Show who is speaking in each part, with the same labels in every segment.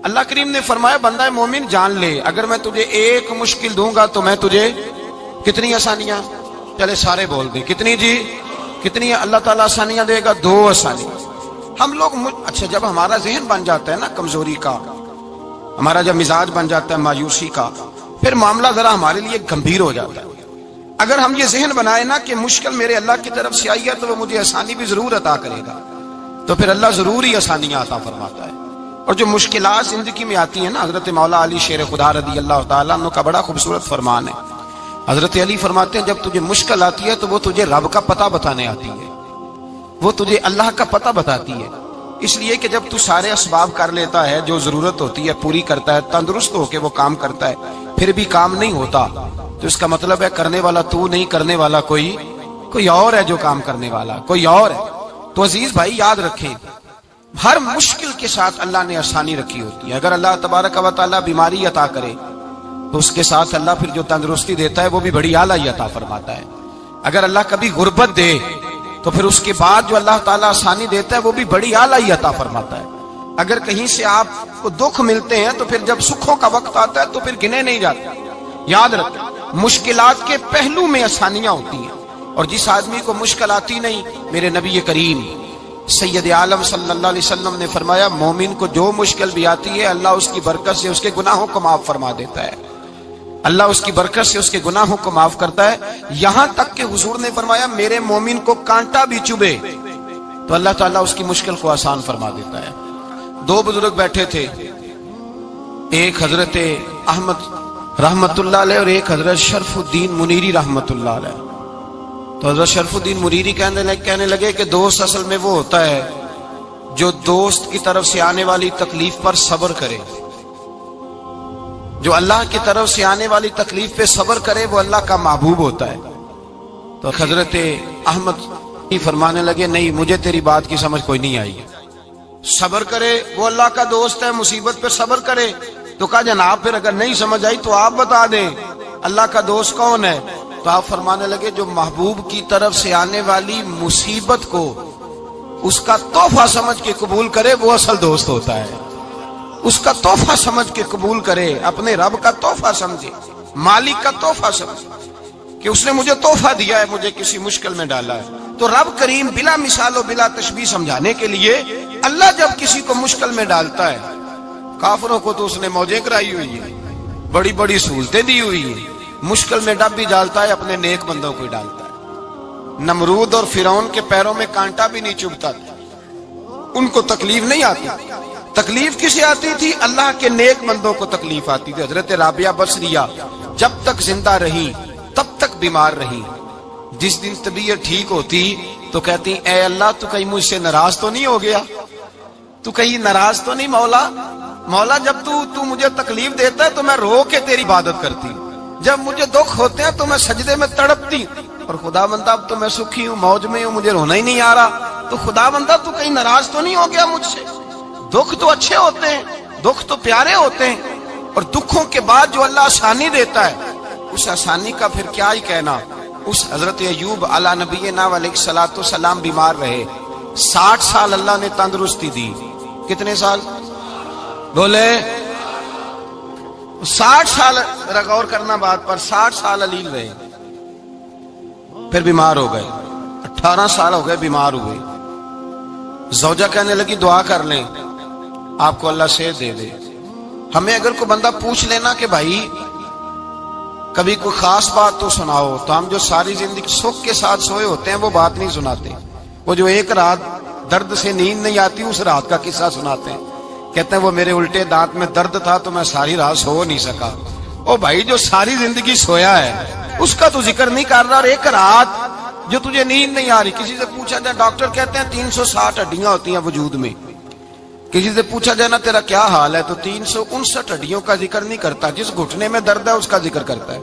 Speaker 1: اللہ کریم نے فرمایا بندہ مومن جان لے اگر میں تجھے ایک مشکل دوں گا تو میں تجھے کتنی آسانیاں، چلے سارے بول دیں کتنی جی، کتنی اللہ تعالیٰ آسانیاں دے گا؟ 2 آسانی۔ ہم لوگ اچھا جب ہمارا ذہن بن جاتا ہے نا کمزوری کا، ہمارا جب مزاج بن جاتا ہے مایوسی کا، پھر معاملہ ذرا ہمارے لیے گمبھیر ہو جاتا ہے۔ اگر ہم یہ ذہن بنائے نا کہ مشکل میرے اللہ کی طرف سے آئی ہے تو وہ مجھے آسانی بھی ضرور عطا کرے گا، تو پھر اللہ ضرور ہی آسانیاں عطا فرماتا ہے۔ اور جو مشکلات زندگی میں آتی ہیں نا، حضرت مولا علی شیر خدا رضی اللہ تعالیٰ عنہ کا بڑا خوبصورت فرمان ہے۔ حضرت علی فرماتے ہیں جب تجھے مشکل آتی ہے تو وہ تجھے رب کا پتہ بتانے آتی ہے، وہ تجھے اللہ کا پتہ بتاتی ہے، اس لیے کہ جب تو سارے اسباب کر لیتا ہے، جو ضرورت ہوتی ہے پوری کرتا ہے، تندرست ہو کے وہ کام کرتا ہے، پھر بھی کام نہیں ہوتا تو اس کا مطلب ہے کرنے والا تو نہیں، کرنے والا کوئی اور ہے، جو کام کرنے والا کوئی اور ہے۔ تو عزیز بھائی یاد رکھیں ہر مشکل کے ساتھ اللہ نے آسانی رکھی ہوتی ہے۔ اگر اللہ تبارک و تعالیٰ بیماری عطا کرے تو اس کے ساتھ اللہ پھر جو تندرستی دیتا ہے وہ بھی بڑی اعلیٰ ہی عطا فرماتا ہے۔ اگر اللہ کبھی غربت دے تو پھر اس کے بعد جو اللہ تعالیٰ آسانی دیتا ہے وہ بھی بڑی اعلیٰ ہی عطا فرماتا ہے۔ اگر کہیں سے آپ کو دکھ ملتے ہیں تو پھر جب سکھوں کا وقت آتا ہے تو پھر گنے نہیں جاتے۔ یاد رکھیں مشکلات کے پہلو میں آسانیاں ہوتی ہیں، اور جس آدمی کو مشکل آتی نہیں، میرے نبی کریم سید عالم صلی اللہ علیہ وسلم نے فرمایا مومن کو جو مشکل بھی آتی ہے اللہ اس کی برکت سے اس کے گناہوں کو معاف فرما دیتا ہے، اللہ اس کی برکت سے اس کے گناہوں کو معاف کرتا ہے، یہاں تک کہ حضور نے فرمایا میرے مومن کو کانٹا بھی چبھے تو اللہ تعالیٰ اس کی مشکل کو آسان فرما دیتا ہے۔ 2 بزرگ بیٹھے تھے، ایک حضرت احمد رحمت اللہ علیہ اور ایک حضرت شرف الدین منیری رحمت اللہ علیہ۔ تو حضرت شرف الدین منیری کہنے لگے کہ دوست اصل میں وہ ہوتا ہے جو دوست کی طرف سے آنے والی تکلیف پر صبر کرے، جو اللہ کی طرف سے آنے والی تکلیف پہ صبر کرے وہ اللہ کا محبوب ہوتا ہے۔ تو حضرت احمد فرمانے لگے نہیں مجھے تیری بات کی سمجھ کوئی نہیں آئی، صبر کرے وہ اللہ کا دوست ہے، مصیبت پہ صبر کرے۔ تو کہا جناب پھر اگر نہیں سمجھ آئی تو آپ بتا دیں اللہ کا دوست کون ہے؟ تو آپ فرمانے لگے جو محبوب کی طرف سے آنے والی مصیبت کو اس کا تحفہ سمجھ کے قبول کرے وہ اصل دوست ہوتا ہے، اس کا تحفہ سمجھ کے قبول کرے، اپنے رب کا تحفہ سمجھے، مالک کا تحفہ سمجھے کہ اس نے مجھے تحفہ دیا ہے، مجھے کسی مشکل میں ڈالا ہے۔ تو رب کریم بلا مثال و بلا تشبیہ سمجھانے کے لیے اللہ جب کسی کو مشکل میں ڈالتا ہے، کافروں کو تو اس نے موجیں کرائی ہوئی ہے، بڑی بڑی سہولتیں دی ہوئی ہیں، مشکل میں ڈب بھی ڈالتا ہے، اپنے نیک بندوں کو ہی ڈالتا ہے۔ نمرود اور فرعون کے پیروں میں کانٹا بھی نہیں چبھتا تھا، ان کو تکلیف نہیں آتی، تکلیف کسے آتی تھی؟ اللہ کے نیک بندوں کو تکلیف آتی تھی۔ حضرت رابعہ بصریہ جب تک زندہ رہی تب تک بیمار رہی، جس دن طبیعت ٹھیک ہوتی تو کہتی اے اللہ تو کہیں مجھ سے ناراض تو نہیں ہو گیا، تو کہیں ناراض تو نہیں مولا جب تو مجھے تکلیف دیتا ہے تو میں رو کے تیری عبادت کرتی ہوں، جب مجھے دکھ ہوتے ہیں تو میں سجدے میں تڑپتی ہوں، اور خدا بندہ اب تو میں سکھی ہوں، موج میں ہوں، مجھے رونا ہی نہیں آ رہا، تو خدا بندہ تو کہیں ناراض تو نہیں ہو گیا مجھ سے؟ دکھ تو اچھے ہوتے ہیں، دکھ تو پیارے ہوتے ہیں، اور دکھوں کے بعد جو اللہ آسانی دیتا ہے اس آسانی کا پھر کیا ہی کہنا۔ اس حضرت ایوب علی نبینا علیہ الصلوۃ والسلام بیمار رہے، 60 سال اللہ نے تندرستی دی۔ کتنے سال بولے؟ 60 سال، غور کرنا بات پر، 60 سال علیل رہے، پھر بیمار ہو گئے، 18 سال ہو گئے بیمار ہوئے۔ زوجہ کہنے لگی دعا کر لیں آپ کو اللہ صحت دے دے۔ ہمیں اگر کوئی بندہ پوچھ لینا کہ بھائی کبھی کوئی خاص بات تو سناؤ، تو ہم جو ساری زندگی سکھ کے ساتھ سوئے ہوتے ہیں وہ بات نہیں سناتے، وہ جو ایک رات درد سے نیند نہیں آتی اس رات کا قصہ سناتے ہیں، کہتے ہیں وہ میرے الٹے دانت میں درد تھا تو میں ساری رات سو نہیں سکا۔ او بھائی جو ساری زندگی سویا ہے اس کا تو ذکر نہیں کر رہا، اور ایک رات جو تجھے نیند نہیں آ رہی، کسی سے پوچھا جائے، ڈاکٹر کہتے ہیں 360 ہڈیاں ہوتی ہیں وجود میں، کسی سے پوچھا جائے نا تیرا کیا حال ہے تو 359 ہڈیوں کا ذکر نہیں کرتا، جس گھٹنے میں درد ہے اس کا ذکر کرتا ہے،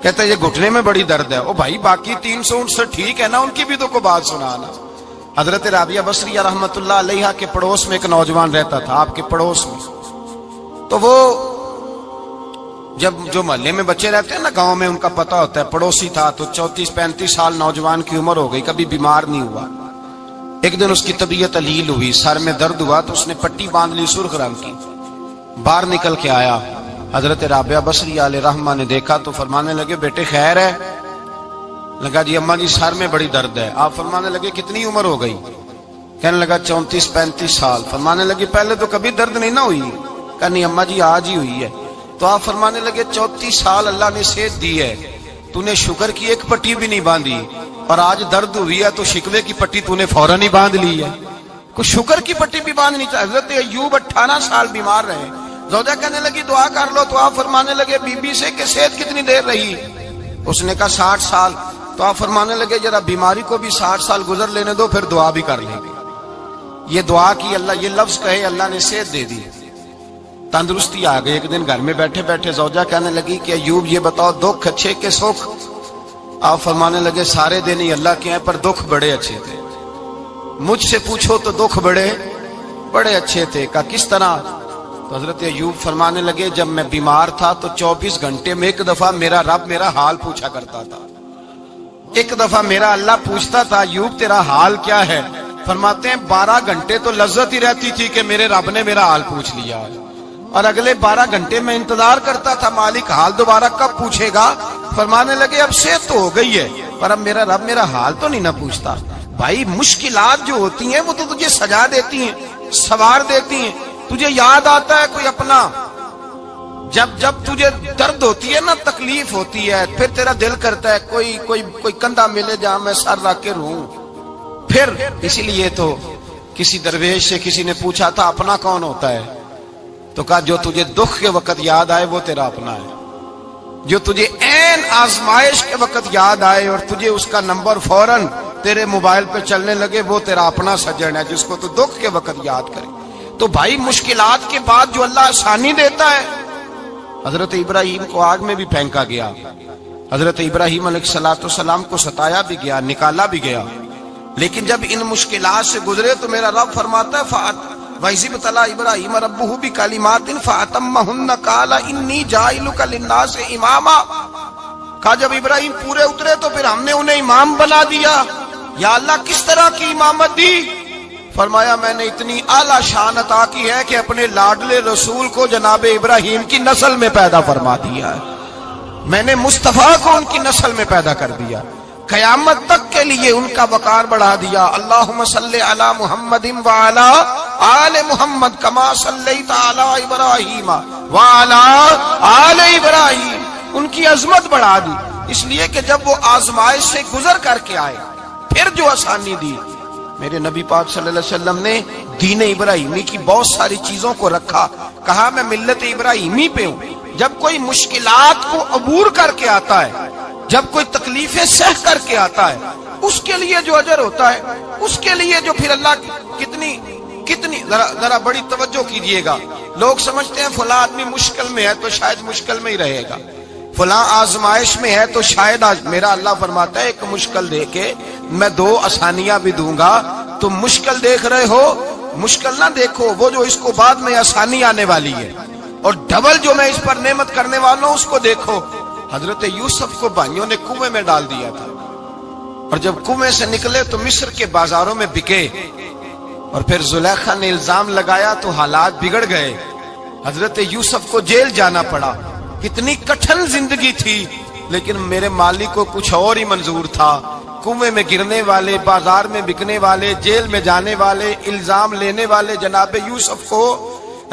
Speaker 1: کہتا ہے یہ گھٹنے میں بڑی درد ہے۔ او بھائی باقی 359 ٹھیک ہے نا، ان کی بھی تو کوئی بات سنانا۔ حضرت رابعہ بصریہ رحمت اللہ علیہ کے پڑوس میں ایک نوجوان رہتا تھا، آپ کے پڑوس میں، تو وہ جب جو محلے میں بچے رہتے ہیں نا گاؤں میں ان کا پتہ ہوتا ہے، پڑوسی تھا تو 34-35 سال نوجوان کی عمر ہو گئی، کبھی بیمار نہیں ہوا۔ ایک دن اس کی طبیعت علیل ہوئی، سر میں درد ہوا تو اس نے پٹی باندھ لی سرخ رنگ کی، باہر نکل کے آیا, حضرت رابعہ بصری علیہ رحمہ نے دیکھا تو فرمانے لگے بیٹے خیر ہے؟ لگا جی اماں جی سر میں بڑی درد ہے. آپ فرمانے لگے کتنی عمر ہو گئی؟ کہنے لگا 34-35 سال. فرمانے لگے پہلے تو کبھی درد نہیں نہ ہوئی؟ کہا نہیں اماں جی آج ہی ہوئی ہے. تو آپ فرمانے لگے 34 سال اللہ نے صحت دی ہے, تو نے شکر کی ایک پٹی بھی نہیں باندھی, اور آج درد ہوئی ہے تو شکوے کی پٹی تو نے فوراً ہی باندھ لی ہے. کوئی شکر کی پٹی بھی باندھنی چاہیے. حضرت ایوب 18 سال بیمار رہے. زوجہ کہنے لگی دعا کر لو, تو آپ فرمانے لگے بی بی سے کہ صحت کتنی دیر رہی؟ اس نے کہا 60 سال. تو آپ فرمانے لگے ذرا بیماری کو بھی 60 سال گزر لینے دو, پھر دعا بھی کر لیں گے. یہ دعا کی, اللہ یہ لفظ کہے, اللہ نے صحت دے دی, تندرستی آ گئی. ایک دن گھر میں بیٹھے بیٹھے زوجہ کہنے لگی کہ ایوب یہ بتاؤ دکھ اچھے کہ سکھ؟ آپ فرمانے لگے سارے دن ہی اللہ کے ہیں, پر دکھ بڑے اچھے تھے. مجھ سے پوچھو تو دکھ بڑے اچھے تھے. کہا کس طرح؟ تو حضرت ایوب فرمانے لگے جب میں بیمار تھا تو 24 گھنٹے میں ایک دفعہ میرا رب میرا حال پوچھا کرتا تھا. ایک دفعہ میرا اللہ پوچھتا تھا ایوب تیرا حال کیا ہے؟ فرماتے ہیں 12 گھنٹے تو لذت ہی رہتی تھی کہ میرے رب نے میرا حال پوچھ لیا, اور اگلے 12 گھنٹے میں انتظار کرتا تھا مالک حال دوبارہ کب پوچھے گا. فرمانے لگے اب صحت تو ہو گئی ہے, پر اب میرا رب میرا حال تو نہیں نہ پوچھتا. بھائی مشکلات جو ہوتی ہیں وہ تو تجھے سجا دیتی ہیں, سوار دیتی ہیں. تجھے یاد آتا ہے کوئی اپنا, جب تجھے درد ہوتی ہے نا, تکلیف ہوتی ہے, پھر تیرا دل کرتا ہے کوئی کندھا ملے جہاں میں سر رکھ کے رہوں. پھر اسی لیے تو کسی درویش سے کسی نے پوچھا تھا اپنا کون ہوتا ہے؟ تو کہا جو تجھے دکھ کے وقت یاد آئے وہ تیرا اپنا ہے. جو تجھے عین آزمائش کے وقت یاد آئے اور تجھے اس کا نمبر فوراً تیرے موبائل پہ چلنے لگے وہ تیرا اپنا سجن ہے, جس کو تو دکھ کے وقت یاد کرے. تو بھائی مشکلات کے بعد جو اللہ آسانی دیتا ہے. حضرت ابراہیم کو آگ میں بھی پھینکا گیا, حضرت ابراہیم علیہ السلام کو ستایا بھی گیا, نکالا بھی گیا, لیکن جب ان مشکلات سے گزرے تو میرا رب فرماتا ہے وَإِذِ ابْتَلَىٰ إِبْرَاهِيمَ رَبُّهُ بِكَلِمَاتٍ فَأَتَمَّهُنَّ قَالَ إِنِّي جَاعِلُكَ لِلنَّاسِ إِمَامًا. کہا جب ابراہیم پورے اترے تو پھر ہم نے انہیں امام بنا دیا. یا اللہ کس طرح کی امامت دی؟ فرمایا میں نے اتنی اعلیٰ شان عطا کی ہے کہ اپنے لاڈلے رسول کو جناب ابراہیم کی نسل میں پیدا فرما دیا ہے. میں نے مصطفیٰ کو ان کی نسل میں پیدا کر دیا, قیامت تک کے لیے ان کا وقار بڑھا دیا. اللہم صلی علی محمد وعلی آل محمد کما صلیت علی ابراہیم وعلی آل ابراہیم. ان کی عظمت بڑھا دی, اس لیے کہ جب وہ آزمائش سے گزر کر کے آئے پھر جو آسانی دی. میرے نبی پاک صلی اللہ علیہ وسلم نے دین ابراہیمی کی بہت ساری چیزوں کو رکھا, کہا میں ملت ابراہیمی پہ ہوں. جب کوئی مشکلات کو عبور کر کے آتا ہے, جب کوئی تکلیفیں سہ کر کے آتا ہے, اس کے لیے جو اجر ہوتا ہے, اس کے لیے جو پھر اللہ کتنی ذرا بڑی توجہ کیجئے گا. لوگ سمجھتے ہیں فلاں آدمی مشکل میں ہے تو شاید مشکل میں ہی رہے گا, فلاں آزمائش میں ہے تو شاید میرا اللہ فرماتا ہے ایک مشکل دے کے میں 2 آسانیاں بھی دوں گا. تم مشکل دیکھ رہے ہو, مشکل نہ دیکھو, وہ جو اس کو بعد میں آسانی آنے والی ہے, اور ڈبل جو میں اس پر نعمت کرنے والا ہوں اس کو دیکھو. حضرت یوسف کو بھائیوں نے کنویں میں ڈال دیا تھا, اور جب کنویں سے نکلے تو مصر کے بازاروں میں بکے, اور پھر زلیخا نے الزام لگایا تو حالات بگڑ گئے. حضرت یوسف کو جیل جانا پڑا. کتنی کٹھن زندگی تھی, لیکن میرے مالک کو کچھ اور ہی منظور تھا. کنویں میں گرنے والے, بازار میں بکنے والے, جیل میں جانے والے, الزام لینے والے جناب یوسف کو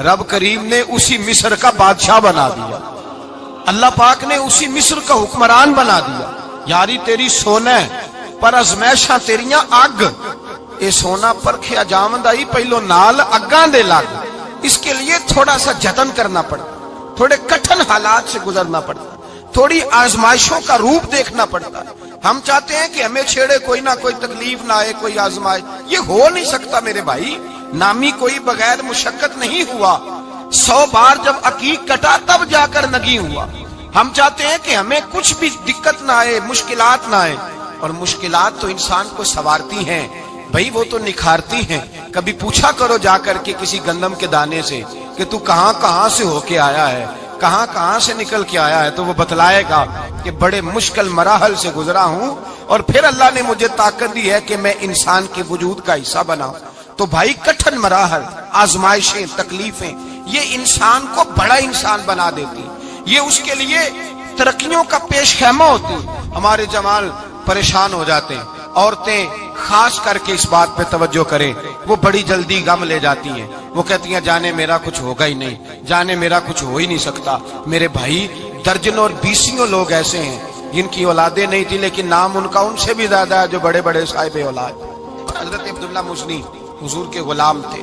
Speaker 1: رب کریم نے اسی مصر کا بادشاہ بنا دیا. اللہ پاک نے اسی مصر کا حکمران بنا دیا. یاری تیری سونا پر ازمیشاں تیریاں اگ, اے سونا پرکھیا جاوندائی پہلو نال اگاں دے لگ. اس کے لیے تھوڑا سا جتن کرنا پڑتا, تھوڑے کٹھن حالات سے گزرنا پڑتا, تھوڑی آزمائشوں کا روپ دیکھنا پڑتا. ہم چاہتے ہیں کہ ہمیں چھیڑے کوئی نہ کوئی تکلیف نہ آئے, کوئی آزمائش. یہ ہو نہیں سکتا میرے بھائی. نامی کوئی بغیر مشقت نہیں ہوا. 100 بار جب عقیق کٹا تب جا کر نگی ہوا. ہم چاہتے ہیں کہ ہمیں کچھ بھی دقت نہ آئے, مشکلات نہ آئے, اور مشکلات تو انسان کو سنوارتی ہیں بھائی, وہ تو نکھارتی ہیں. کبھی پوچھا کرو جا کر کے کسی گندم کے دانے سے کہ تو کہاں سے ہو کے آیا ہے, کہاں سے نکل کے آیا ہے, تو وہ بتلائے گا کہ بڑے مشکل مراحل سے گزرا ہوں, اور پھر اللہ نے مجھے طاقت دی ہے کہ میں انسان کے وجود کا حصہ بناؤں. تو بھائی کٹھن مراحل, آزمائشیں, تکلیفیں, یہ انسان کو بڑا انسان بنا دیتی، یہ اس کے لیے ترقیوں کا پیش خیمہ ہوتی۔ ہمارے جمال پریشان ہو جاتے ہیں، عورتیں خاص کر کے اس بات پہ توجہ کریں، وہ بڑی جلدی غم لے جاتی ہیں، وہ کہتی ہیں جانے میرا کچھ ہوگا ہی نہیں، جانے میرا کچھ ہو ہی نہیں سکتا۔ میرے بھائی درجنوں اور بیسیوں لوگ ایسے ہیں جن کی اولادیں نہیں تھی لیکن نام ان کا ان سے بھی زیادہ ہے جو بڑے بڑے صاحب اولاد۔ حضرت عبداللہ مزنی حضور کے غلام تھے،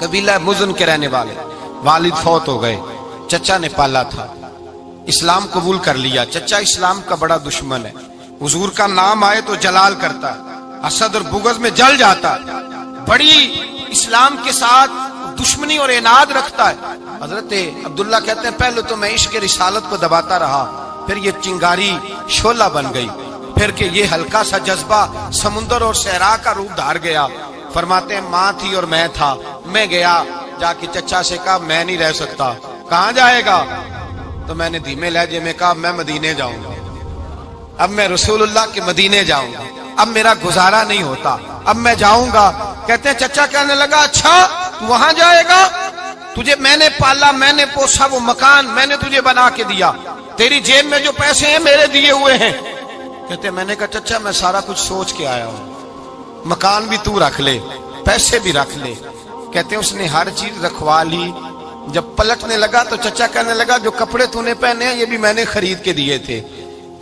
Speaker 1: قبیلہ مزن کے رہنے والے، والد فوت ہو گئے، چچا نے پالا تھا، اسلام قبول کر لیا۔ چچا اسلام کا بڑا دشمن ہے، حضور کا نام آئے تو جلال کرتا، حسد اور بغض میں جل جاتا، بڑی اسلام کے ساتھ دشمنی اور عناد رکھتا ہے۔ حضرت عبداللہ کہتے ہیں پہلے تو میں عشق رسالت کو دباتا رہا، پھر یہ چنگاری شعلہ بن گئی، پھر کہ یہ ہلکا سا جذبہ سمندر اور صحرا کا روپ دھار گیا۔ فرماتے ہیں ماں تھی اور میں تھا، میں گیا جا کے چچا سے کہا میں نہیں رہ سکتا۔ کہاں جائے گا؟ تو میں نے دھیمے لہجے میں کہا میں مدینے جاؤں گا، اب میں رسول اللہ کے مدینے جاؤں گا، اب میرا گزارا نہیں ہوتا، اب میں جاؤں گا۔ کہتے ہیں چچا کہنے لگا اچھا تو وہاں جائے گا؟ تجھے میں نے پالا، میں نے پوسا، وہ مکان میں نے تجھے بنا کے دیا، تیری جیب میں جو پیسے ہیں میرے دیے ہوئے ہیں۔ کہتے ہیں میں نے کہا چچا میں سارا کچھ سوچ کے آیا ہوں، مکان بھی تو رکھ لے، پیسے بھی رکھ لے۔ کہتے ہیں اس نے ہر چیز رکھوا لی۔ جب پلٹنے لگا تو چچا کہنے لگا جو کپڑے تو نے پہنے ہیں یہ بھی میں نے خرید کے دیے تھے۔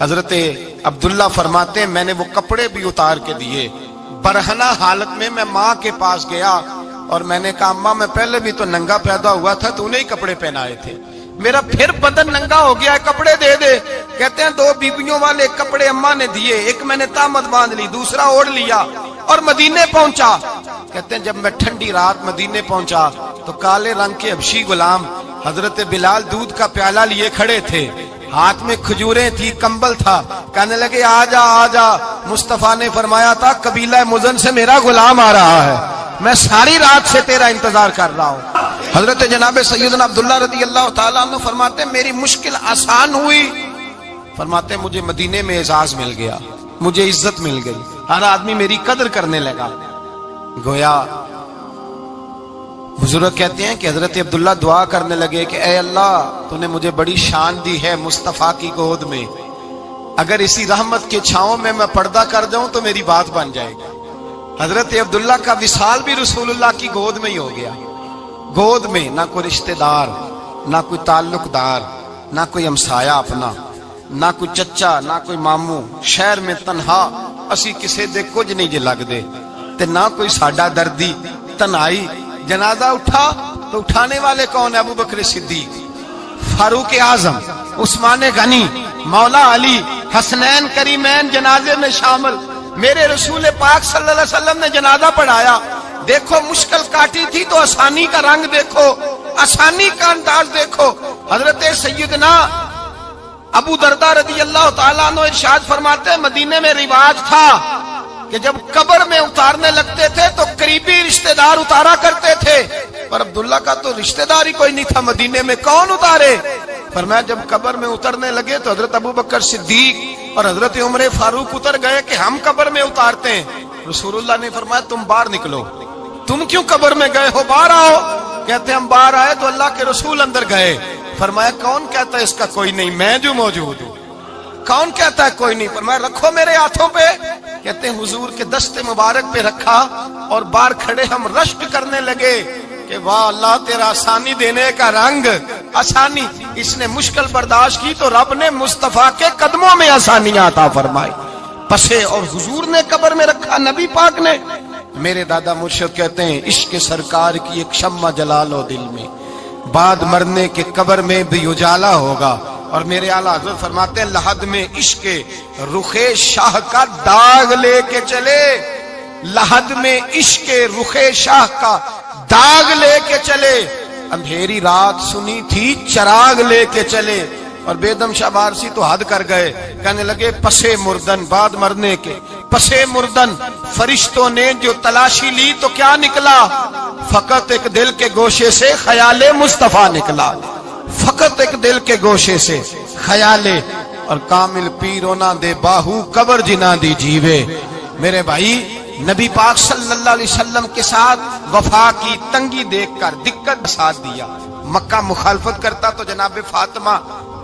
Speaker 1: حضرت عبداللہ فرماتے ہیں میں نے وہ کپڑے بھی اتار کے دیے، برہنہ حالت میں میں ماں کے پاس گیا اور میں نے کہا اماں میں پہلے بھی تو ننگا پیدا ہوا تھا، تو نے ہی کپڑے پہنائے تھے، میرا پھر بدن ننگا ہو گیا ہے، کپڑے دے دے۔ کہتے ہیں 2 بیبیوں والے کپڑے اماں نے دیے، ایک میں نے تامت باندھ لی، دوسرا اوڑھ لیا اور مدینے پہنچا۔ کہتے ہیں جب میں ٹھنڈی رات مدینے پہنچا تو کالے رنگ کے حبشی غلام حضرت بلال دودھ کا پیالہ لیے کھڑے تھے، ہاتھ میں کھجوریں تھی، کمبل تھا، کہنے لگے آجا آجا، مصطفیٰ نے فرمایا تھا قبیلہ مزن سے میرا غلام آ رہا ہے، میں ساری رات سے تیرا انتظار کر رہا ہوں۔ حضرت جناب سیدنا عبداللہ رضی اللہ تعالیٰ عنہ فرماتے ہیں میری مشکل آسان ہوئی، فرماتے ہیں مجھے مدینے میں اعزاز مل گیا، مجھے عزت مل گئی، ہر آدمی میری قدر کرنے لگا۔ گویا بزرگ کہتے ہیں کہ حضرت عبداللہ دعا کرنے لگے کہ اے اللہ تو نے مجھے بڑی شان دی ہے مصطفیٰ کی گود میں، اگر اسی رحمت کے چھاؤں میں پردہ کر جاؤں تو میری بات بن جائے گی۔ حضرت عبداللہ کا وصال بھی رسول اللہ کی گود میں ہی ہو گیا، گود میں نہ کوئی رشتہ دار، نہ کوئی تعلق دار، نہ کوئی ہمسایا اپنا، نہ کوئی چچا، نہ کوئی ماموں، شہر میں تنہا اسی کسے دے کچھ نہیں جے لگ دے تے نہ کوئی ساڈا دردی، تنہائی۔ جنازہ اٹھا تو اٹھانے والے کون؟ ابو بکر صدیق، فاروق اعظم، عثمان غنی، مولا علی، حسنین کریمین جنازے میں شامل۔ میرے رسول پاک صلی اللہ علیہ وسلم نے جنازہ پڑھایا، دیکھو مشکل کاٹی تھی تو آسانی کا رنگ دیکھو، آسانی کا انداز دیکھو۔ حضرت سیدنا ابو دردہ رضی اللہ تعالیٰ عنہ ارشاد فرماتے ہیں مدینے میں رواج تھا کہ جب قبر میں اتارنے لگتے تھے تو قریبی رشتہ دار اتارا کرتے تھے، پر عبداللہ کا تو رشتہ دار ہی کوئی نہیں تھا مدینے میں، کون اتارے؟ فرمایا جب قبر میں اترنے لگے تو حضرت ابو بکر صدیق اور حضرت عمر فاروق اتر گئے کہ ہم قبر میں اتارتے ہیں۔ رسول اللہ نے فرمایا تم باہر نکلو، تم کیوں قبر میں گئے ہو، باہر آؤ۔ کہتے ہیں ہم باہر آئے تو اللہ کے رسول اندر گئے، فرمایا کون کہتا ہے اس کا کوئی نہیں، میں جو موجود ہوں، کون کہتا ہے کوئی نہیں؟ فرمایا رکھو میرے ہاتھوں پہ۔ کہتے ہیں حضور کے دست مبارک پہ رکھا اور باہر کھڑے ہم رشک کرنے لگے کہ واہ اللہ تیرا آسانی دینے کا رنگ، آسانی۔ اس نے مشکل برداشت کی تو رب نے مصطفیٰ کے قدموں میں آسانیاں عطا فرمائی، پسے اور حضور نے قبر میں رکھا، نبی پاک نے۔ میرے دادا مرشد کہتے ہیں عشق سرکار کی ایک شمع جلا لو دل میں، بعد مرنے کے قبر میں بھی اجالا ہوگا۔ اور میرے اعلیٰ حضرت فرماتے ہیں لحد میں عشق رخ شاہ کا داغ لے کے چلے، لحد میں عشق رخ شاہ کا داغ لے کے چلے، اندھیری رات سنی تھی چراغ لے کے چلے۔ اور بیدم شاہ بارسی تو حد کر گئے، کہنے لگے پسے مردن، بعد مرنے کے پسے مردن فرشتوں نے جو تلاشی لی تو کیا نکلا؟ فقط ایک دل کے گوشے سے خیال مصطفیٰ نکلا، فقط ایک دل کے گوشے سے خیال۔ اور کامل پیرو نہ دے باہو قبر جنا دی جیوے۔ میرے بھائی نبی پاک صلی اللہ علیہ وسلم کے ساتھ وفا کی تنگی دیکھ کر دقت ساتھ دیا. مکہ مخالفت کرتا تو جناب فاطمہ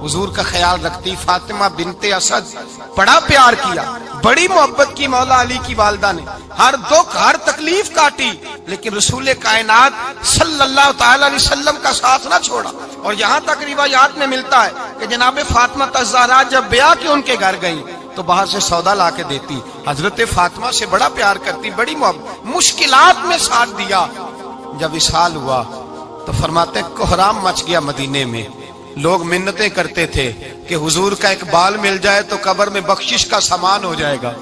Speaker 1: حضور کا خیال رکھتی. فاطمہ بنت اسد بڑا پیار کیا, بڑی محبت کی مولا علی کی والدہ نے, ہر دکھ ہر تکلیف کاٹی, لیکن رسول کائنات صلی اللہ تعالی علیہ وسلم کا ساتھ نہ چھوڑا. اور یہاں تک روایات میں ملتا ہے کہ جناب فاطمہ الزہرا جب بیعہ کے ان کے گھر گئی تو باہر سے سودا لا کے دیتی. حضرت فاطمہ سے بڑا پیار کرتی, بڑی محبت, مشکلات میں ساتھ دیا. جب وصال ہوا تو فرماتے کوہرام مچ گیا مدینے میں. لوگ منتیں کرتے تھے کہ حضور کا ایک بال مل جائے تو قبر میں بخشش کا سامان ہو جائے گا.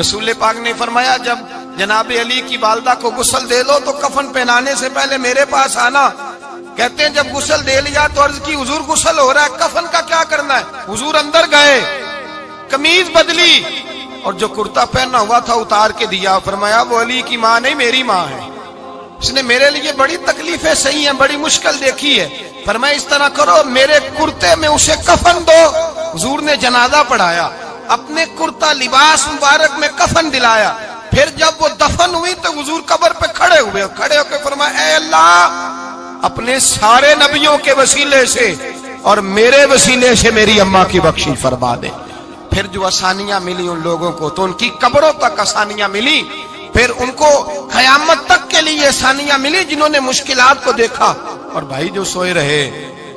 Speaker 1: رسول پاک نے فرمایا جب جناب علی کی والدہ کو غسل دے دو تو کفن پہنانے سے پہلے میرے پاس آنا. کہتے ہیں جب غسل دے لیا تو عرض کی حضور غسل ہو رہا ہے, کفن کا کیا کرنا ہے؟ حضور اندر گئے, قمیض بدلی اور جو کرتا پہنا ہوا تھا اتار کے دیا. فرمایا وہ علی کی ماں نہیں میری ماں ہے, اس نے میرے لیے بڑی تکلیفیں سہی ہیں, بڑی مشکل دیکھی ہے. فرمایا اس طرح کرو میرے کرتے میں اسے کفن دو. حضور نے جنازہ پڑھایا, اپنے کرتا لباس مبارک میں کفن دلایا. پھر جب وہ دفن ہوئی تو حضور قبر پہ کھڑے ہوئے, کھڑے ہو کے فرمایا اے اللہ اپنے سارے نبیوں کے وسیلے سے اور میرے وسیلے سے میری اماں کی بخشش فرما دے. پھر جو آسانیاں ملی ان لوگوں کو تو ان کی قبروں تک آسانیاں ملی, پھر ان کو قیامت تک کے لیے آسانیاں ملی جنہوں نے مشکلات کو دیکھا. اور بھائی جو سوئے رہے,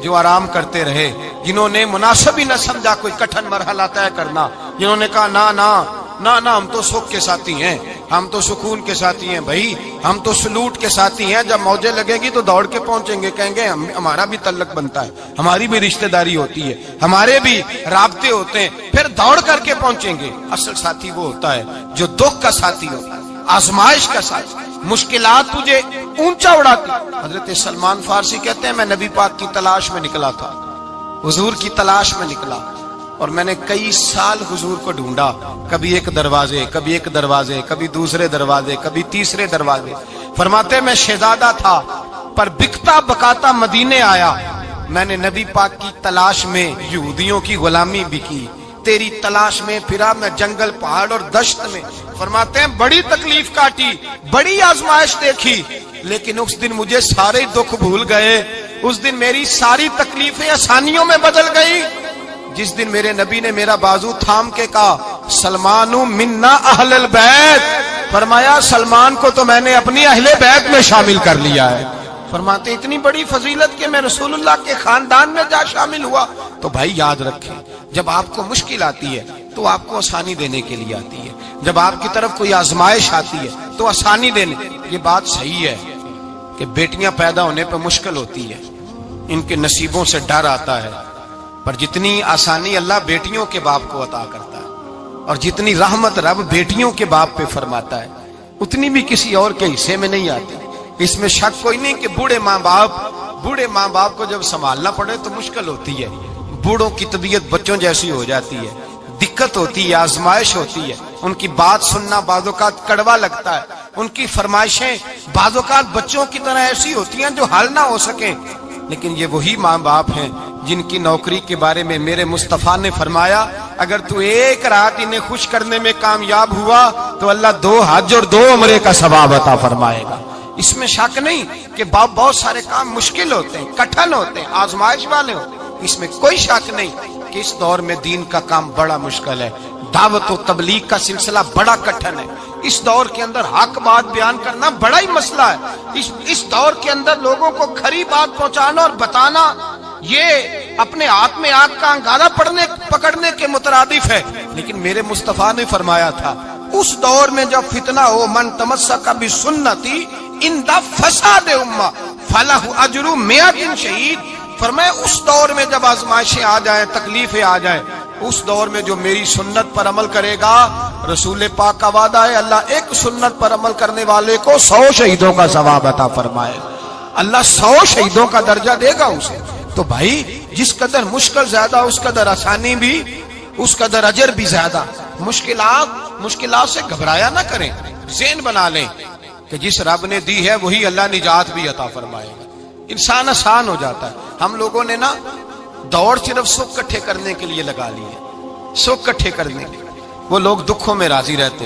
Speaker 1: جو آرام کرتے رہے, جنہوں نے مناسب ہی نہ سمجھا کوئی کٹھن مرحلہ طے کرنا, جنہوں نے کہا نا نا نا نا ہم تو سکھ کے ساتھی ہیں, ہم تو سکون کے ساتھی ہیں, بھائی ہم تو سلوٹ کے ساتھی ہیں, جب موجیں لگے گی تو دوڑ کے پہنچیں گے, کہیں گے ہمارا بھی تعلق بنتا ہے, ہماری بھی رشتہ داری ہوتی ہے, ہمارے بھی رابطے ہوتے ہیں, پھر دوڑ کر کے پہنچیں گے. اصل ساتھی وہ ہوتا ہے جو دکھ کا ساتھی ہوتا ہے, آزمائش کا ساتھی, مشکلات تجھے اونچا اڑاتی. حضرت سلمان فارسی کہتے ہیں میں نبی پاک کی تلاش میں نکلا تھا, حضور کی تلاش میں نکلا, اور میں نے کئی سال حضور کو ڈھونڈا, کبھی ایک دروازے, کبھی ایک دروازے, کبھی دوسرے دروازے, کبھی تیسرے دروازے. فرماتے میں شہزادہ تھا پر بکتا بکاتا مدینے آیا. میں نے نبی پاک کی تلاش میں یہودیوں کی غلامی بھی کی, تیری تلاش میں پھرا میں جنگل پہاڑ اور دشت میں. فرماتے ہیں بڑی تکلیف کاٹی, بڑی آزمائش دیکھی, لیکن اس دن مجھے سارے دکھ بھول گئے. اس دن میری ساری تکلیفیں آسانیوں میں بدل گئی جس دن میرے نبی نے میرا بازو تھام کے کہا سلمانو منا اہل البیت. فرمایا سلمان کو تو میں نے اپنی اہل بیت میں شامل کر لیا ہے. فرماتے اتنی بڑی فضیلت کہ میں رسول اللہ کے خاندان میں جا شامل ہوا. تو بھائی یاد رکھیں, جب آپ کو مشکل آتی ہے تو آپ کو آسانی دینے کے لیے آتی ہے, جب آپ کی طرف کوئی آزمائش آتی ہے تو آسانی دینے. یہ بات صحیح ہے کہ بیٹیاں پیدا ہونے پہ مشکل ہوتی ہے, ان کے نصیبوں سے ڈر آتا ہے, پر جتنی آسانی اللہ بیٹیوں کے باپ کو عطا کرتا ہے اور جتنی رحمت رب بیٹیوں کے باپ پہ فرماتا ہے اتنی بھی کسی اور کے حصے میں نہیں آتی. اس میں شک کوئی نہیں کہ بوڑھے ماں باپ کو جب سنبھالنا پڑے تو مشکل ہوتی ہے. بوڑھوں کی طبیعت بچوں جیسی ہو جاتی ہے, دقت ہوتی ہے, آزمائش ہوتی ہے, ان کی بات سننا بعض اوقات کڑوا لگتا ہے, ان کی فرمائشیں بعض اوقات بچوں کی طرح ایسی ہوتی ہیں جو حل نہ ہو سکیں. لیکن یہ وہی ماں باپ ہیں جن کی نوکری کے بارے میں میرے مصطفیٰ نے فرمایا اگر تو ایک رات انہیں خوش کرنے میں کامیاب ہوا تو اللہ 2 حج اور 2 عمرے کا ثواب عطا فرمائے گا. اس میں شک نہیں کہ بہت سارے کام مشکل ہوتے ہیں, کٹھن ہوتے ہیں, آزمائش والے ہوتے ہیں, اس میں کوئی شک نہیں کہ اس دور میں دین کا کام بڑا مشکل ہے, دعوت و تبلیغ کا سلسلہ بڑا کٹھن ہے. اس دور کے اندر حق بات بیان کرنا بڑا ہی مسئلہ ہے. اس دور کے اندر لوگوں کو کھری بات پہنچانا اور بتانا یہ اپنے ہاتھ میں آگ کا انگارہ پکڑنے کے مترادف ہے. لیکن میرے مصطفیٰ نے فرمایا تھا اس دور میں جب فتنہ ہو من تمسک بسنتی عند فساد امہ فلہ اجر 100 شہید. فرمایا اس دور میں جب آزمائشیں آ جائیں, تکلیفیں آ جائیں, اس دور میں جو میری سنت پر عمل کرے گا, رسول پاک کا وعدہ ہے اللہ ایک سنت پر عمل کرنے والے کو 100 شہیدوں کا ثواب عطا فرمائے. اللہ 100 شہیدوں کا درجہ دے گا اسے. تو بھائی جس قدر مشکل زیادہ اس قدر آسانی بھی, اس قدر اجر بھی زیادہ. مشکلات سے گھبرایا نہ کریں, ذہن بنا لیں کہ جس رب نے دی ہے وہی اللہ نجات بھی عطا فرمائے گا. انسان آسان ہو جاتا ہے. ہم لوگوں نے نا دوڑ صرف سکھ کٹھے کرنے کے لیے لگا لی ہے, سکھ کٹھے کرنے کے لیے. وہ لوگ دکھوں میں راضی رہتے,